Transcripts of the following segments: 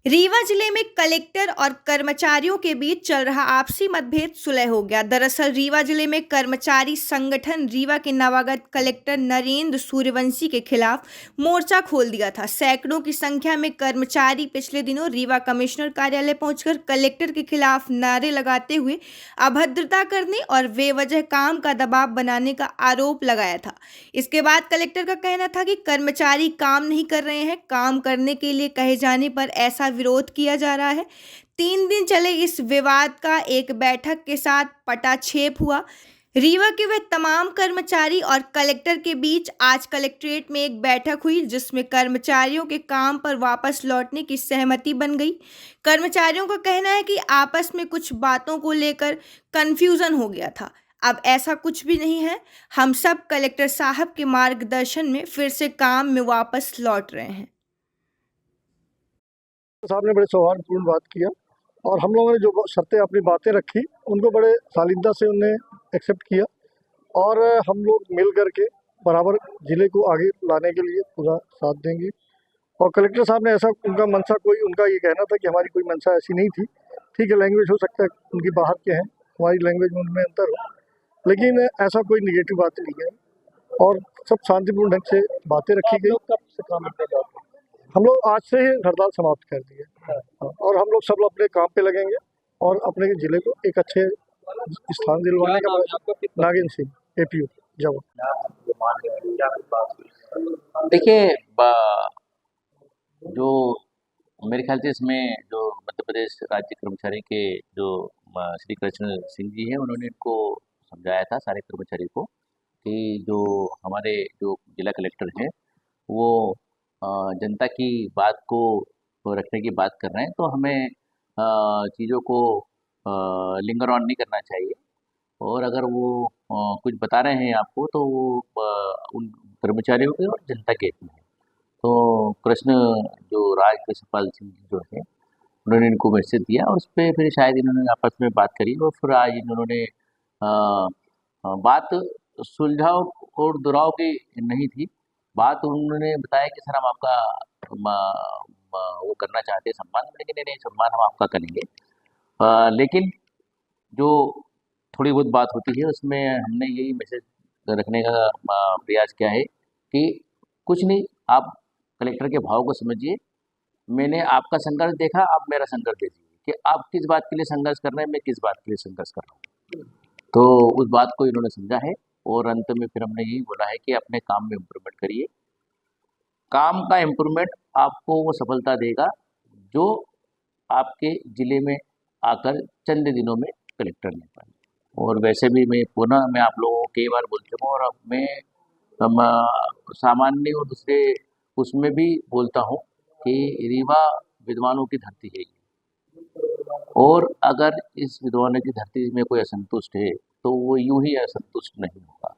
रीवा जिले में कलेक्टर और कर्मचारियों के बीच चल रहा आपसी मतभेद सुलह हो गया। दरअसल रीवा जिले में कर्मचारी संगठन रीवा के नवागत कलेक्टर नरेंद्र सूर्यवंशी के खिलाफ मोर्चा खोल दिया था। सैकड़ों की संख्या में कर्मचारी पिछले दिनों रीवा कमिश्नर कार्यालय पहुंचकर कलेक्टर के खिलाफ नारे लगाते हुए अभद्रता करने और बेवजह काम का दबाव बनाने का आरोप लगाया था। इसके बाद कलेक्टर का कहना था कि कर्मचारी काम नहीं कर रहे हैं, काम करने के लिए कहे जाने पर ऐसा विरोध किया जा रहा है। 3 दिन चले इस विवाद का एक बैठक के साथ पटाक्षेप हुआ। रीवा के वह तमाम कर्मचारी और कलेक्टर के बीच आज कलेक्ट्रेट में एक बैठक हुई, जिसमें कर्मचारियों के काम पर वापस लौटने की सहमति बन गई। कर्मचारियों का कहना है कि आपस में कुछ बातों को लेकर कन्फ्यूजन हो गया था। अब ऐसा कुछ भी नहीं है। हम सब कलेक्टर साहब के मार्गदर्शन में फिर से काम में वापस लौट रहे हैं। साहब ने बड़े सौहार्दपूर्ण बात किया और हम लोगों ने जो शर्तें अपनी बातें रखी उनको बड़े सालिंदा से उन्हें एक्सेप्ट किया और हम लोग मिल करके बराबर ज़िले को आगे लाने के लिए पूरा साथ देंगे। और कलेक्टर साहब ने ऐसा उनका मंशा उनका ये कहना था कि हमारी कोई मंशा ऐसी नहीं थी। ठीक है, लैंग्वेज हो सकता है उनकी बाहर के हैं, हमारी लैंग्वेज में उनमें अंतर हो, लेकिन ऐसा कोई निगेटिव बात नहीं है और सब शांतिपूर्ण ढंग से बातें रखी गई। कब से काम करते जाते हैं? हम लोग आज से ही हड़ताल समाप्त कर दिए और हम लोग सब लोग अपने काम पे लगेंगे और अपने जिले को एक अच्छे स्थान दिलवाने का। नागिन सिंह, एपीयू जब। देखिए, जो मेरे ख्याल से इसमें जो मध्य प्रदेश राज्य कर्मचारी के जो श्री कृष्ण सिंह जी हैं, उन्होंने इनको समझाया था सारे कर्मचारी को कि जो हमारे जो जिला कलेक्टर हैं वो जनता की बात को रखने की बात कर रहे हैं, तो हमें चीज़ों को लिंगर ऑन नहीं करना चाहिए। और अगर वो कुछ बता रहे हैं आपको तो वो उन कर्मचारियों के और जनता के हित में है। तो कृष्ण जो राज कृष्णपाल सिंह जी जो है, उन्होंने इनको मैसेज दिया और उस पर फिर शायद इन्होंने आपस में बात करी और फिर आज इन्होंने बात सुलझाव और दुराव की नहीं थी। बात उन्होंने बताया कि सर हम आपका वो करना चाहते हैं सम्मान, लेकिन नहीं, सम्मान हम आपका करेंगे, लेकिन जो थोड़ी बहुत बात होती है उसमें हमने यही मैसेज रखने का प्रयास किया है कि कुछ नहीं, आप कलेक्टर के भाव को समझिए। मैंने आपका संघर्ष देखा, आप मेरा संघर्ष देखिए कि आप किस बात के लिए संघर्ष कर रहे हैं, मैं किस बात के लिए संघर्ष कर रहा हूँ। तो उस बात को इन्होंने समझा है और अंत में फिर हमने यही बोला है कि अपने काम में इम्प्रूवमेंट करिए। काम का इम्प्रूवमेंट आपको वो सफलता देगा जो आपके ज़िले में आकर चंद दिनों में कलेक्टर ने पाई। और वैसे भी मैं आप लोगों को कई बार बोल चुका हूँ और अब मैं सामान्य और दूसरे उसमें भी बोलता हूँ कि रीवा विद्वानों की धरती है और अगर इस विद्वानों की धरती में कोई असंतुष्ट है तो वो यूं ही असंतुष्ट नहीं होगा।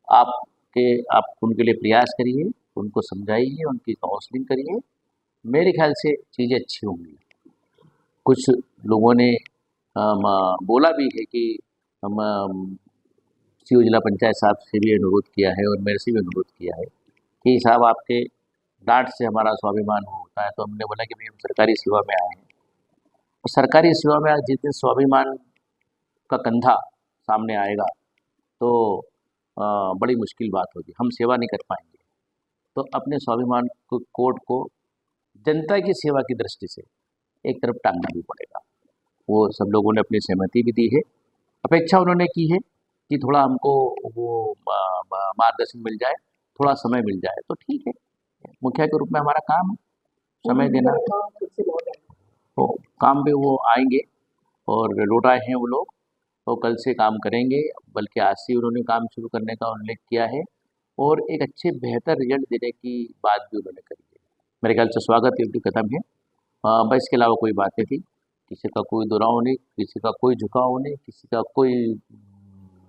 आप उनके लिए प्रयास करिए, उनको समझाइए, उनकी काउंसलिंग करिए, मेरे ख्याल से चीज़ें अच्छी होंगी। कुछ लोगों ने बोला भी है कि हम सीओ जिला पंचायत साहब से भी अनुरोध किया है और मेरे से भी अनुरोध किया है कि साहब आपके डांट से हमारा स्वाभिमान होता है। तो हमने बोला कि भाई हम सरकारी सेवा में आए हैं और सरकारी सेवा में जिस दिन स्वाभिमान का कंधा सामने आएगा तो बड़ी मुश्किल बात होगी, हम सेवा नहीं कर पाएंगे। तो अपने स्वाभिमान कोड को जनता की सेवा की दृष्टि से एक तरफ टांगना भी पड़ेगा। वो सब लोगों ने अपनी सहमति भी दी है, अपेक्षा उन्होंने की है कि थोड़ा हमको वो मार्गदर्शन मिल जाए, थोड़ा समय मिल जाए तो ठीक है। मुखिया के रूप में हमारा काम है समय देना। तो काम पे वो आएंगे और लौट आए हैं वो लोग, तो कल से काम करेंगे, बल्कि आज से उन्होंने काम शुरू करने का उल्लेख किया है और एक अच्छे बेहतर रिजल्ट देने की बात भी उन्होंने करी है। मेरे ख्याल से स्वागत योग्य कदम है। बस इसके अलावा कोई बात नहीं थी, किसी का कोई दुराव नहीं, किसी का कोई झुकाव नहीं, किसी का कोई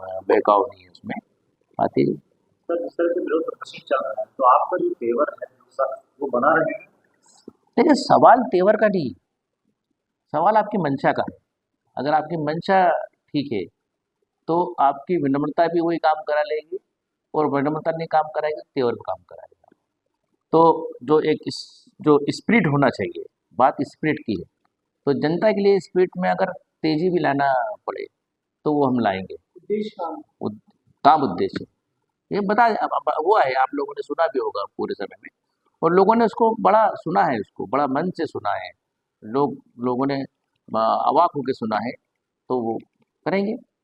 बहकाव नहीं है उसमें बातें। सर, जिस तरह से विरोध प्रदर्शन चल रहा है तो आपका जो तेवर है सर वो बना रहेगा? देखिए, सवाल तेवर का नहीं, सवाल आपकी मंशा का है। अगर आपकी मंशा ठीक है तो आपकी विनम्रता भी वही काम करा लेगी और विनम्रता नहीं काम कराएगी तेवर भी काम कराएगा। तो जो स्पिरिट होना चाहिए बात स्पिरिट की है। तो जनता के लिए स्पिरिट में अगर तेजी भी लाना पड़े तो वो हम लाएंगे। उद- काम उद्देश्य ये बता हुआ है, आप लोगों ने सुना भी होगा पूरे समय में, और लोगों ने उसको बड़ा सुना है, उसको बड़ा मन से सुना है, लोगों ने अवाक होकर सुना है, तो वो करेंगे।